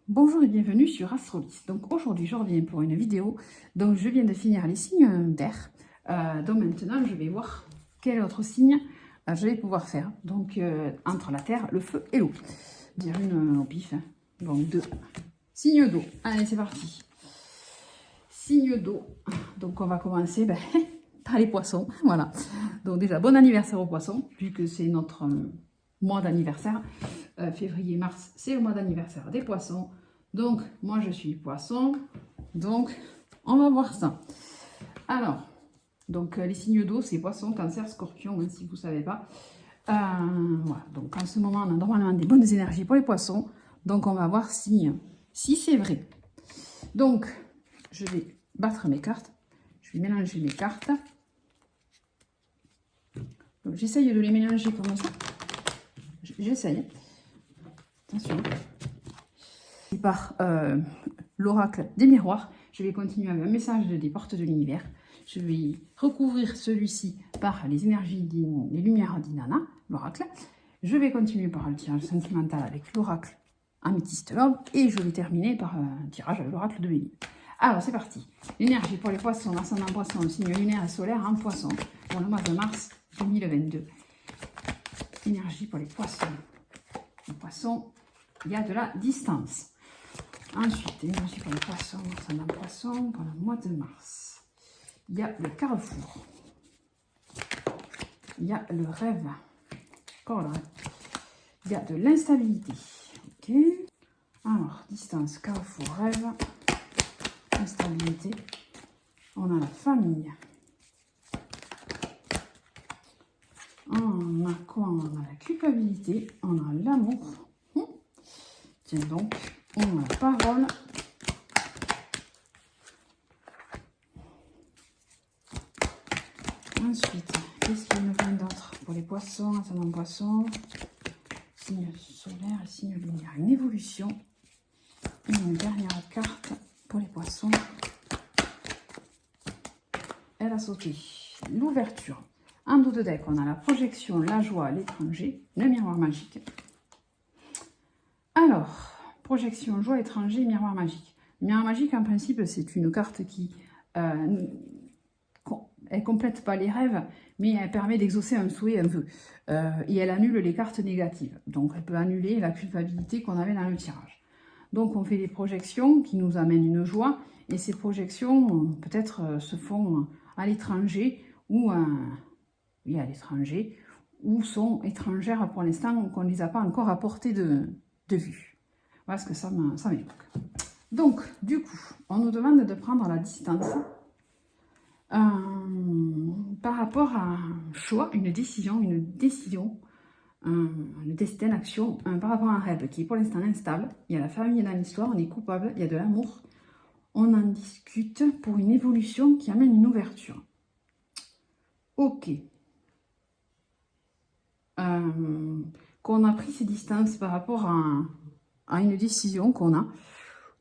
Bonjour et bienvenue sur Astrolys. Donc aujourd'hui je reviens pour une vidéo. Donc je viens de finir les signes d'air. Donc maintenant je vais voir quel autre signe je vais pouvoir faire. Donc entre la terre, le feu et l'eau. Dire une au pif. Donc deux. Signes d'eau. Allez c'est parti. Signe d'eau. Donc on va commencer par les poissons. Voilà. Donc déjà bon anniversaire aux poissons, puisque c'est notre mois d'anniversaire. Février-mars, c'est le mois d'anniversaire des poissons. Donc, moi, je suis poisson. Donc, on va voir ça. Alors, donc, les signes d'eau, c'est poisson, cancer, scorpion, hein, si vous ne savez pas. Voilà. Donc, en ce moment, on a normalement des bonnes énergies pour les poissons. Donc, on va voir si c'est vrai. Donc, je vais battre mes cartes. Je vais mélanger mes cartes. Donc, j'essaye de les mélanger comme ça. J'essaye. Attention. Par l'oracle des miroirs, je vais continuer avec un message des portes de l'univers. Je vais recouvrir celui-ci par les énergies des lumières d'Inanna, l'oracle. Je vais continuer par le tirage sentimental avec l'oracle Améthyste Lord et je vais terminer par un tirage avec l'oracle de Béline. Alors c'est parti. L'énergie pour les poissons, ascendant poisson, le signe lunaire et solaire en poisson pour le mois de mars 2022. Énergie pour les poissons. Les poissons, il y a de la distance. Ensuite, l'énergie pour les poissons, ascendant poisson pour le mois de mars. Il y a le carrefour. Il y a le rêve. Encore le rêve. Il y a de l'instabilité. Ok. Alors, distance, carrefour, rêve, instabilité. On a la famille. On a quoi? On a la culpabilité. On a l'amour. Tiens donc. On a la parole. Ensuite, qu'est-ce qu'il nous vient d'autre pour les poissons, ascendant poisson, signe solaire et signe lunaire? Une évolution. Et une dernière carte pour les poissons. Elle a sauté. L'ouverture. En dos de deck, on a la projection, la joie, l'étranger, le miroir magique. Alors, projection, joie, étranger, miroir magique. Le miroir magique, en principe, c'est une carte qui elle complète pas les rêves, mais elle permet d'exaucer un souhait, un vœu. Et elle annule les cartes négatives. Donc, elle peut annuler la culpabilité qu'on avait dans le tirage. Donc, on fait des projections qui nous amènent une joie. Et ces projections, peut-être, se font à l'étranger ou à l'étranger, ou sont étrangères pour l'instant, qu'on ne les a pas encore à portée de vue. Voilà ce que ça m'évoque. Donc, du coup, on nous demande de prendre la distance par rapport à un choix, une décision, une destin, action, par rapport à un rêve qui est pour l'instant instable. Il y a la famille dans l'histoire, on est coupable, il y a de l'amour. On en discute pour une évolution qui amène une ouverture. Ok. Qu'on a pris ces distances par rapport à une décision qu'on a,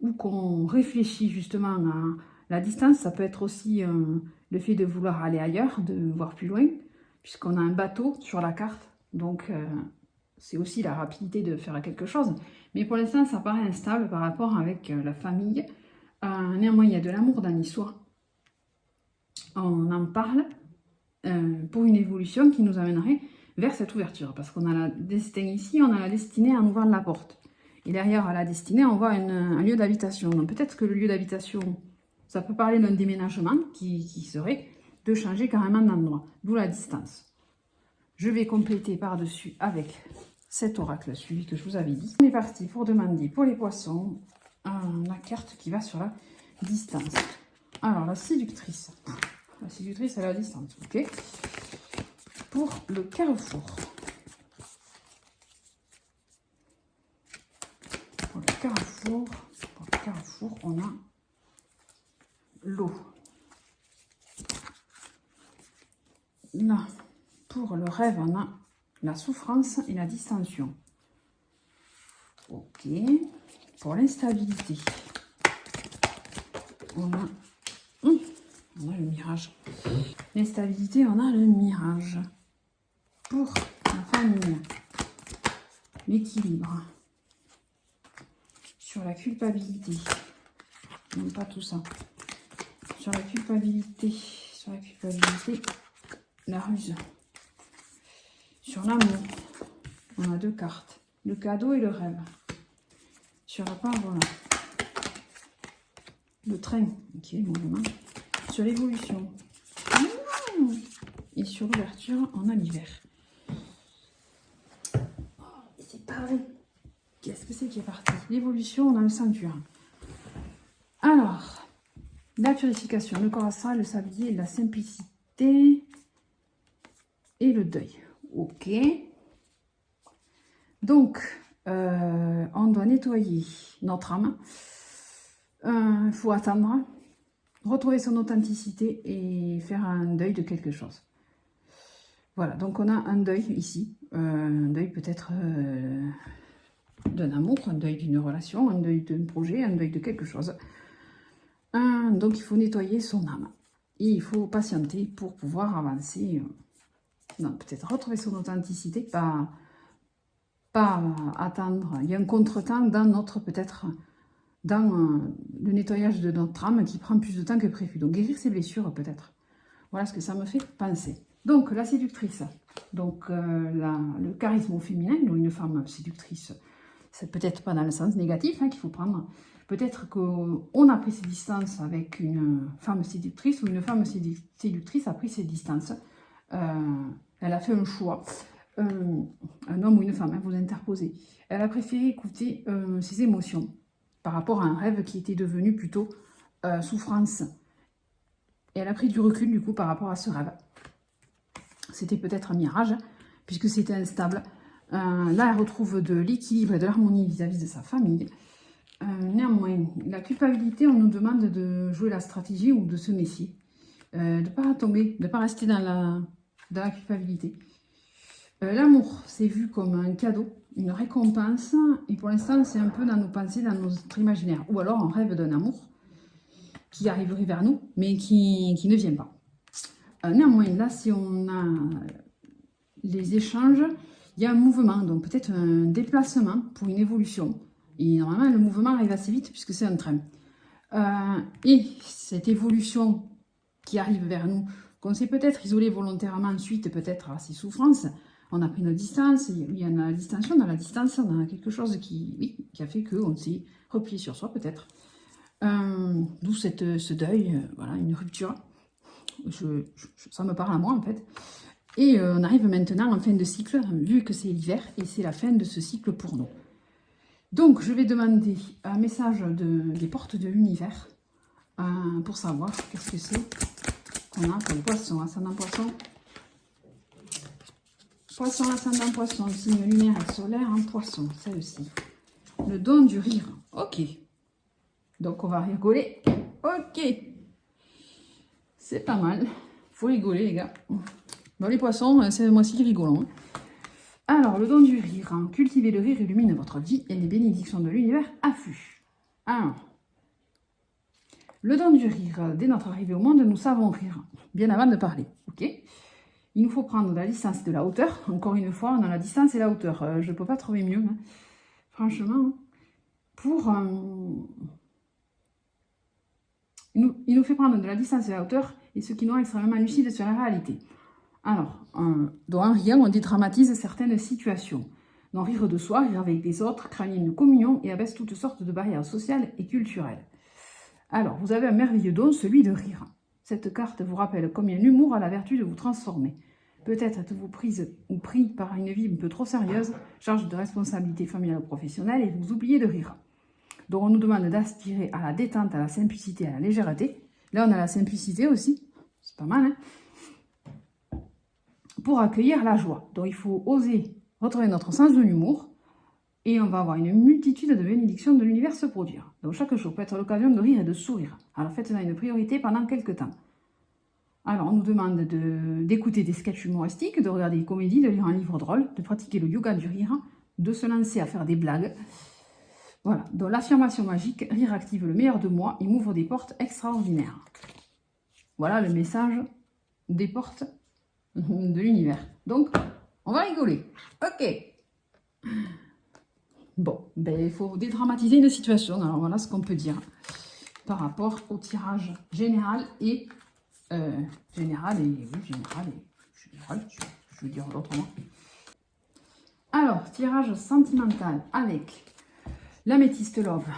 ou qu'on réfléchit justement à la distance. Ça peut être aussi le fait de vouloir aller ailleurs, de voir plus loin, puisqu'on a un bateau sur la carte, donc c'est aussi la rapidité de faire quelque chose. Mais pour l'instant, ça paraît instable par rapport avec la famille. Néanmoins, il y a de l'amour dans l'histoire. On en parle pour une évolution qui nous amènerait vers cette ouverture. Parce qu'on a la destinée ici, on a la destinée à nous ouvrir la porte. Et derrière à la destinée, on voit un lieu d'habitation. Donc peut-être que le lieu d'habitation, ça peut parler d'un déménagement qui serait de changer carrément d'endroit. D'où la distance. Je vais compléter par-dessus avec cet oracle, celui que je vous avais dit. On est parti pour demander pour les poissons la carte qui va sur la distance. Alors la séductrice. La séductrice à la distance, ok. Pour le carrefour. Pour le carrefour, on a l'eau. Là, pour le rêve, on a la souffrance et la distension. Ok. Pour l'instabilité, on a le mirage. L'instabilité, on a le mirage. Pour la famille, l'équilibre. sur la culpabilité. Non, pas tout ça. Sur la culpabilité, la ruse. Sur l'amour, on a 2 cartes. Le cadeau et le rêve. Sur la parole, le train, ok, mouvement. Sur l'évolution. Et sur l'ouverture, on a l'hiver. Oh, c'est pas vrai. Qu'est-ce que c'est qui est parti? L'évolution, on a le ceinture. Alors, la purification, le corps astral, le sablier, la simplicité et le deuil. Ok. Donc, on doit nettoyer notre âme. Il faut attendre, retrouver son authenticité et faire un deuil de quelque chose. Voilà, donc on a un deuil ici. Un deuil peut-être d'un amour, un deuil d'une relation, un deuil d'un projet, un deuil de quelque chose. Donc il faut nettoyer son âme. Et il faut patienter pour pouvoir avancer. Non, peut-être retrouver son authenticité, pas attendre. Il y a un contretemps dans notre, peut-être, dans le nettoyage de notre âme qui prend plus de temps que prévu. Donc guérir ses blessures, peut-être. Voilà ce que ça me fait penser. Donc la séductrice, donc le charisme féminin, une femme séductrice, c'est peut-être pas dans le sens négatif qu'il faut prendre. Peut-être qu'on a pris ses distances avec une femme séductrice ou une femme séductrice a pris ses distances. Elle a fait un choix. Un homme ou une femme, vous interposez. Elle a préféré écouter ses émotions par rapport à un rêve qui était devenu plutôt souffrance. Et elle a pris du recul du coup par rapport à ce rêve. C'était peut-être un mirage, puisque c'était instable. Là, elle retrouve de l'équilibre et de l'harmonie vis-à-vis de sa famille. Néanmoins, la culpabilité, on nous demande de jouer la stratégie ou de se méfier. De ne pas tomber, de ne pas rester dans la culpabilité. L'amour, c'est vu comme un cadeau, une récompense, et pour l'instant, c'est un peu dans nos pensées, dans notre imaginaire. Ou alors, on rêve d'un amour qui arriverait vers nous, mais qui ne vient pas. Néanmoins, là, si on a les échanges, il y a un mouvement, donc peut-être un déplacement pour une évolution. Et normalement, le mouvement arrive assez vite puisque c'est un train. Et cette évolution qui arrive vers nous, qu'on s'est peut-être isolé volontairement suite peut-être à ces souffrances, on a pris notre distance, il y a une distension dans la distance, on a quelque chose qui a fait qu'on s'est replié sur soi peut-être. D'où ce deuil, voilà, une rupture. Ça me parle à moi en fait. Et on arrive maintenant en fin de cycle, vu que c'est l'hiver, et c'est la fin de ce cycle pour nous. Donc, je vais demander un message des portes de l'univers pour savoir qu'est-ce que c'est qu'on a pour le poisson, ascendant poisson. Poisson, ascendant poisson, signe lunaire et solaire en poisson, celle-ci. Le don du rire, ok. Donc, on va rigoler, ok. C'est pas mal, faut rigoler les gars. Bon, les poissons, c'est moi aussi rigolons. Alors, le don du rire. Cultiver le rire illumine votre vie et les bénédictions de l'univers affluent. Alors, le don du rire. Dès notre arrivée au monde, nous savons rire, bien avant de parler. Ok. Il nous faut prendre de la distance et de la hauteur. Encore une fois, on a la distance et la hauteur. Je ne peux pas trouver mieux. Franchement, pour... il nous fait prendre de la distance et de la hauteur et ce qui nous rend extrêmement lucide sur la réalité. Alors, dans rien, on dédramatise certaines situations. Dans rire de soi, rire avec les autres, crée une communion et abaisse toutes sortes de barrières sociales et culturelles. Alors, vous avez un merveilleux don, celui de rire. Cette carte vous rappelle combien l'humour a la vertu de vous transformer. Peut-être êtes-vous prise ou pris par une vie un peu trop sérieuse, charge de responsabilités familiales ou professionnelles, et vous oubliez de rire. Donc, on nous demande d'aspirer à la détente, à la simplicité, à la légèreté. Là, on a la simplicité aussi. C'est pas mal, hein? Pour accueillir la joie. Donc il faut oser retrouver notre sens de l'humour et on va avoir une multitude de bénédictions de l'univers se produire. Donc chaque jour peut être l'occasion de rire et de sourire. Alors faites-en une priorité pendant quelques temps. Alors on nous demande d'écouter des sketchs humoristiques, de regarder des comédies, de lire un livre drôle, de pratiquer le yoga du rire, de se lancer à faire des blagues. Voilà, donc l'affirmation magique, rire active le meilleur de moi et m'ouvre des portes extraordinaires. Voilà le message des portes de l'univers. Donc, on va rigoler. Ok. Bon, ben, il faut dédramatiser une situation. Alors voilà ce qu'on peut dire par rapport au tirage général et général, je veux dire autrement. Alors, tirage sentimental avec l'améthyste love.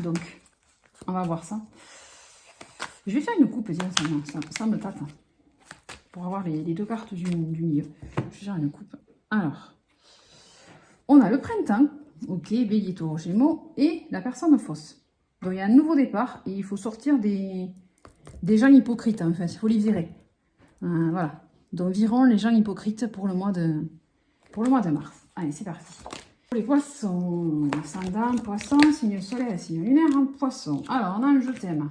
Donc, on va voir ça. Je vais faire une coupe, tiens, ça me tâte. Pour avoir les deux cartes du milieu. Je vais faire une coupe. Alors, on a le printemps, ok, Bélier, Taureau, Gémeaux, et la personne fausse. Donc, il y a un nouveau départ et il faut sortir des gens hypocrites, en fait. Il faut les virer. Voilà. Donc, virons les gens hypocrites pour le mois de mars. Allez, c'est parti. Pour les poissons, ascendant, poisson, signe solaire, signe lunaire en poisson. Alors, on a un je t'aime.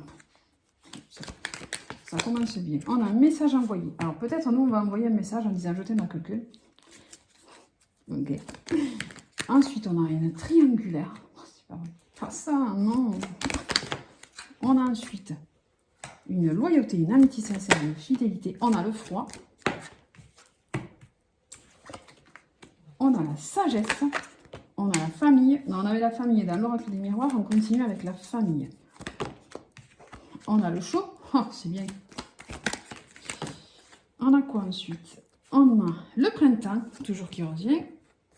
Ça commence bien. On a un message envoyé. Alors, peut-être, nous, on va envoyer un message en disant je t'aime à quelqu'un. Ok. Ensuite, on a une triangulaire. Oh, c'est pas vrai. Pas ça, non. On a ensuite une loyauté, une amitié sincère, une fidélité. On a le froid. On a la sagesse. On a la famille. Non, on avait la famille dans l'oracle des miroirs. On continue avec la famille. On a le chaud. Oh, c'est bien. On a quoi ensuite? On a le printemps, toujours qui revient.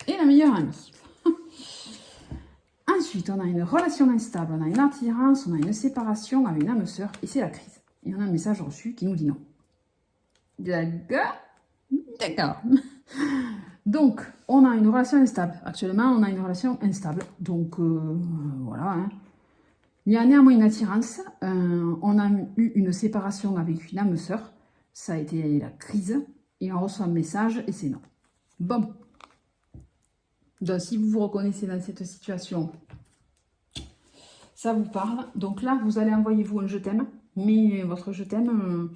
Et la meilleure amie. Ensuite, on a une relation instable, on a une attirance, on a une séparation, on a une âme sœur, et c'est la crise. Et on a un message reçu qui nous dit non. D'accord? D'accord. Donc, on a une relation instable. Actuellement, on a une relation instable. Donc, voilà. Hein. Il y a néanmoins une attirance. On a eu une séparation avec une âme sœur. Ça a été la crise. Et on reçoit un message et c'est non. Bon. Donc, si vous vous reconnaissez dans cette situation, ça vous parle. Donc là, vous allez envoyer vous un je t'aime. Mais votre je t'aime,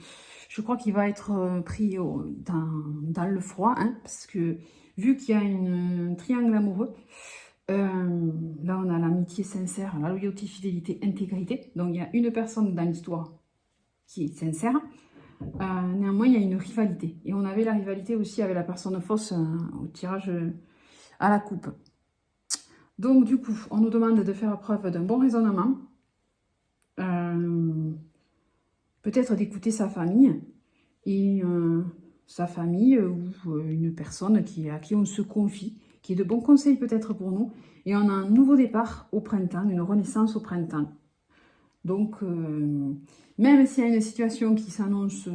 je crois qu'il va être pris dans le froid. Hein, parce que vu qu'il y a un triangle amoureux, là on a l'amitié sincère, la loyauté, fidélité, intégrité. Donc il y a une personne dans l'histoire qui est sincère. Néanmoins, il y a une rivalité. Et on avait la rivalité aussi avec la personne fausse au tirage à la coupe. Donc, du coup, on nous demande de faire preuve d'un bon raisonnement. Peut-être d'écouter sa famille. Et sa famille ou une personne à qui on se confie, qui est de bons conseils peut-être pour nous. Et on a un nouveau départ au printemps, une renaissance au printemps. Donc, même s'il y a une situation qui s'annonce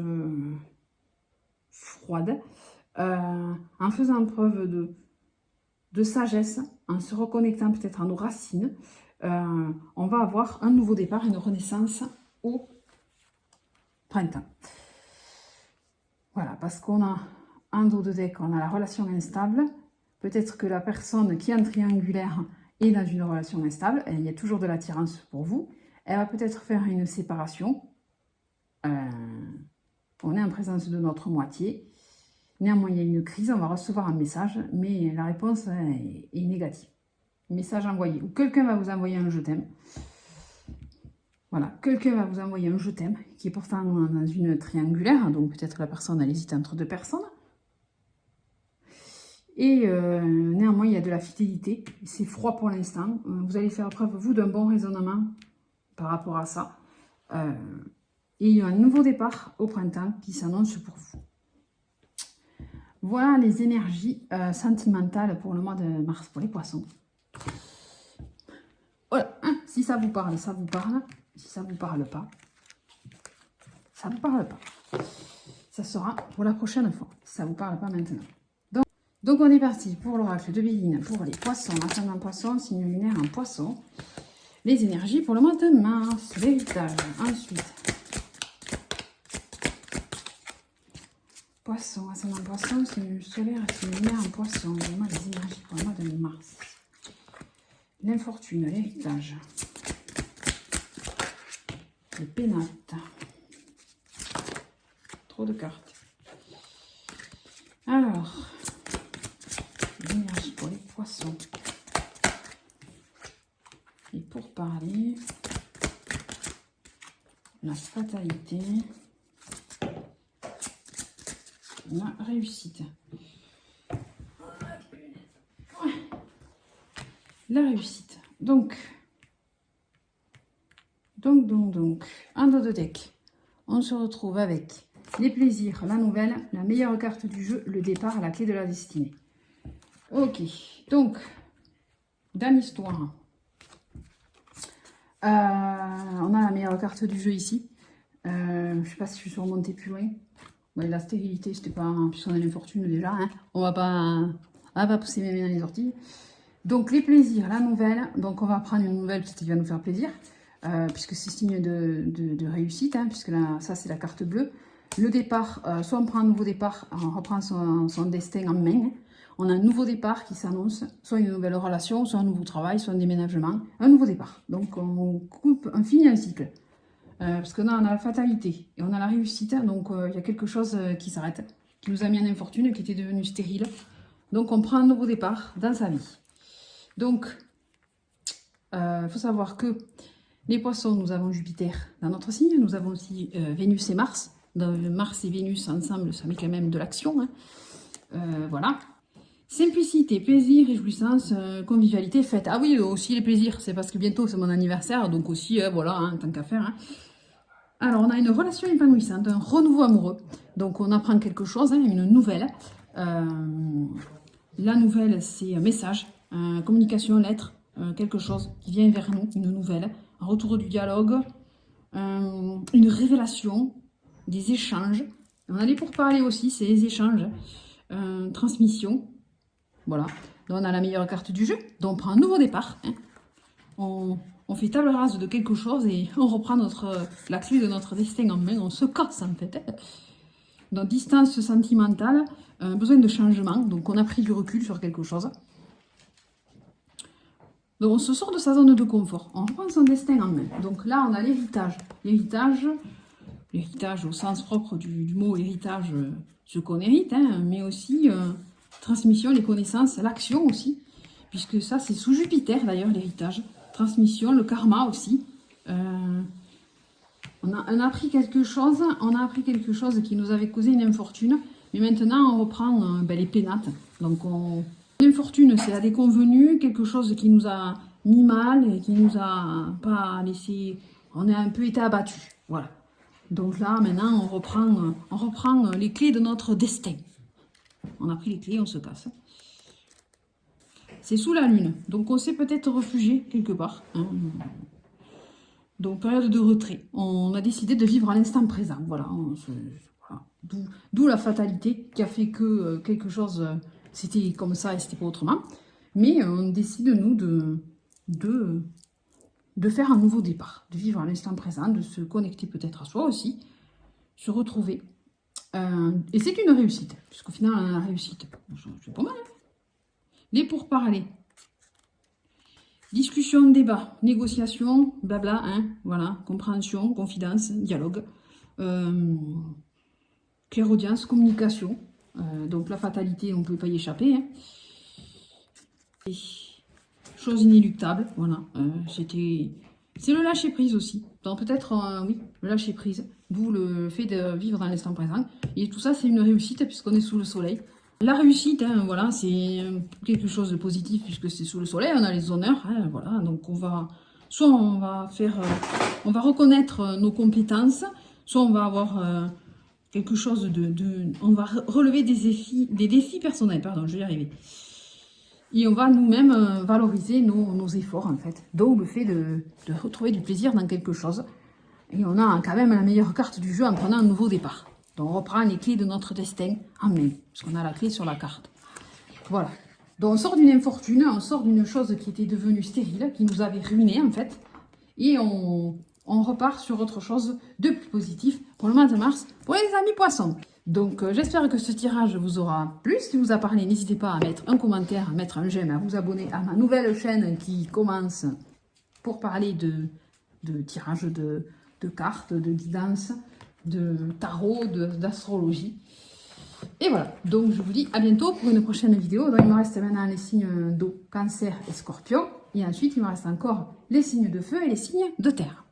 froide, en faisant preuve de sagesse, en se reconnectant peut-être à nos racines, on va avoir un nouveau départ, une renaissance au printemps. Voilà, parce qu'on a en dos de deck, on a la relation instable. Peut-être que la personne qui est en triangulaire est dans une relation instable. Il y a toujours de l'attirance pour vous. Elle va peut-être faire une séparation. On est en présence de notre moitié. Néanmoins, il y a une crise, on va recevoir un message, mais la réponse est négative. Message envoyé. Ou quelqu'un va vous envoyer un je t'aime. Voilà, quelqu'un va vous envoyer un je t'aime, qui est pourtant dans une triangulaire, donc peut-être la personne elle hésite entre deux personnes. Et néanmoins, il y a de la fidélité. C'est froid pour l'instant. Vous allez faire preuve, vous, d'un bon raisonnement par rapport à ça. Et il y a un nouveau départ au printemps qui s'annonce pour vous. Voilà les énergies sentimentales pour le mois de mars pour les poissons. Voilà, hein, si ça vous parle, ça vous parle. Si ça ne vous parle pas, ça ne vous parle pas. Ça sera pour la prochaine fois. Ça ne vous parle pas maintenant. Donc on est parti pour l'oracle de Béline pour les poissons, ascendant poisson, signe lunaire en poisson. Les énergies pour le mois de mars, l'héritage. Ensuite, poisson, ascendant poisson, signe solaire, signe lunaire en poisson. Vraiment les énergies pour le mois de mars. L'infortune, l'héritage. Le pénate. Trop de cartes. Alors, l'énergie pour les poissons. Et pour parler, la fatalité, la réussite. la réussite. Donc, en dos de deck, on se retrouve avec les plaisirs, la nouvelle, la meilleure carte du jeu, le départ, la clé de la destinée. Ok, donc, dans l'histoire, on a la meilleure carte du jeu ici. Je ne sais pas si je suis remontée plus loin. Ouais, la stérilité, c'était pas... Puisqu'on a l'infortune déjà, hein. On va pas pousser mes mains dans les orties. Donc, les plaisirs, la nouvelle. Donc, on va prendre une nouvelle qui va nous faire plaisir. Puisque c'est signe de réussite, hein, puisque là, ça, c'est la carte bleue. Le départ, soit on prend un nouveau départ, on reprend son destin en main. On a un nouveau départ qui s'annonce, soit une nouvelle relation, soit un nouveau travail, soit un déménagement, un nouveau départ. Donc on coupe, on finit un cycle. Parce que là on a la fatalité et on a la réussite, donc il y a quelque chose qui s'arrête, qui nous a mis en infortune, qui était devenu stérile. Donc on prend un nouveau départ dans sa vie. Donc il faut savoir que les poissons, nous avons Jupiter dans notre signe, nous avons aussi Vénus et Mars. Dans Mars et Vénus ensemble, ça met quand même de l'action. Hein. Voilà. Simplicité, plaisir, réjouissance, convivialité, fête. Ah oui, aussi les plaisirs, c'est parce que bientôt c'est mon anniversaire, donc aussi, voilà, hein, tant qu'à faire. Hein. Alors, on a une relation épanouissante, un renouveau amoureux. Donc, on apprend quelque chose, hein, une nouvelle. La nouvelle, c'est un message, communication, lettre, quelque chose qui vient vers nous, une nouvelle, un retour du dialogue, une révélation, des échanges. On a les pourparlers aussi, c'est les échanges, transmission. Voilà, donc on a la meilleure carte du jeu, donc on prend un nouveau départ. Hein. On fait table rase de quelque chose et on reprend la clé de notre destin en main, on se casse en fait. Hein. Donc distance sentimentale, besoin de changement, donc on a pris du recul sur quelque chose. Donc on se sort de sa zone de confort, on reprend son destin en main. Donc là on a l'héritage. L'héritage au sens propre du mot héritage, ce qu'on hérite, hein, mais aussi... transmission, les connaissances, l'action aussi, puisque ça c'est sous Jupiter d'ailleurs l'héritage. Transmission, le karma aussi. On a appris quelque chose, qui nous avait causé une infortune, mais maintenant on reprend les pénates. Donc l'infortune c'est la déconvenue, quelque chose qui nous a mis mal et qui nous a pas laissé, on a un peu été abattu. Voilà. Donc là maintenant on reprend les clés de notre destin. On a pris les clés, on se casse. C'est sous la lune, donc on s'est peut-être réfugié quelque part. Hein. Donc période de retrait. On a décidé de vivre à l'instant présent. Voilà. Voilà. D'où la fatalité qui a fait que quelque chose, c'était comme ça et c'était pas autrement. Mais on décide, nous, de faire un nouveau départ, de vivre à l'instant présent, de se connecter peut-être à soi aussi, se retrouver. Et c'est une réussite, puisqu'au final, on a la réussite. C'est pas mal. Hein. Les pourparlers. Discussion, débat, négociation, blabla, hein, voilà, compréhension, confidence, dialogue, clairaudience, communication. Donc la fatalité, on ne peut pas y échapper. Hein. Chose inéluctable, voilà. C'est le lâcher prise aussi. Donc peut-être, oui, le lâcher prise. D'où le fait de vivre dans l'instant présent. Et tout ça, c'est une réussite puisqu'on est sous le soleil. La réussite, hein, voilà, c'est quelque chose de positif puisque c'est sous le soleil. On a les honneurs, hein, voilà. Donc on va reconnaître nos compétences, soit on va avoir quelque chose on va relever des défis personnels, pardon, je vais y arriver. Et on va nous-mêmes valoriser nos efforts, en fait. Donc, le fait de retrouver du plaisir dans quelque chose. Et on a quand même la meilleure carte du jeu en prenant un nouveau départ. Donc, on reprend les clés de notre destin en main. Parce qu'on a la clé sur la carte. Voilà. Donc, on sort d'une infortune, on sort d'une chose qui était devenue stérile, qui nous avait ruiné, en fait. Et on repart sur autre chose de plus positif pour le mois de mars, pour les amis poissons. Donc j'espère que ce tirage vous aura plu. Si vous a parlé, n'hésitez pas à mettre un commentaire, à mettre un j'aime, à vous abonner à ma nouvelle chaîne qui commence pour parler de tirage de cartes, de guidance, de tarot, d'astrologie. Et voilà, donc je vous dis à bientôt pour une prochaine vidéo. Donc il me reste maintenant les signes d'eau, Cancer et Scorpion. Et ensuite il me reste encore les signes de feu et les signes de terre.